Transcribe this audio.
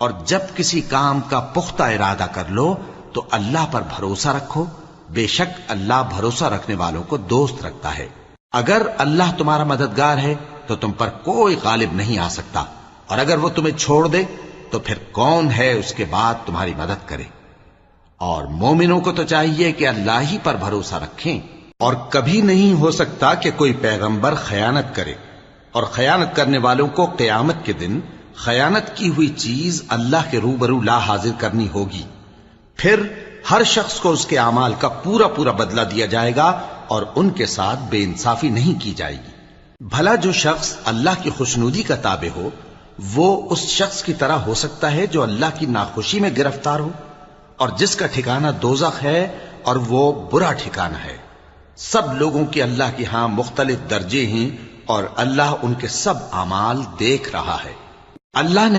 और जब किसी काम का पुख्ता इरादा कर लो तो अल्लाह पर भरोसा रखो, बेशक अल्लाह भरोसा रखने वालों को दोस्त रखता है। अगर अल्लाह तुम्हारा मददगार है तो तुम पर कोई गालिब नहीं आ सकता, और अगर वो तुम्हें छोड़ दे तो फिर कौन है उसके बाद तुम्हारी मदद करे। और मोमिनों को तो चाहिए कि अल्लाह ही पर भरोसा रखें, और कभी नहीं हो सकता कि कोई पैगंबर खयानत करे, और खयानत करने वालों को क़यामत के दिन खयानत की हुई चीज अल्लाह के रूबरू ला हाजिर करनी होगी। फिर हर शख्स को उसके अमाल का पूरा पूरा बदला दिया जाएगा और उनके साथ बेइंसाफी नहीं की जाएगी। भला जो शख्स अल्लाह की खुशनुदी का ताबे हो वो उस शख्स की तरह हो सकता है जो अल्लाह की नाखुशी में गिरफ्तार हो, और जिसका ठिकाना दोज़ख है और वो बुरा ठिकाना है। सब लोगों के अल्लाह के यहां मुख्तलिफ दर्जे हैं और अल्लाह उनके सब अमाल देख रहा है। अल्लाह ने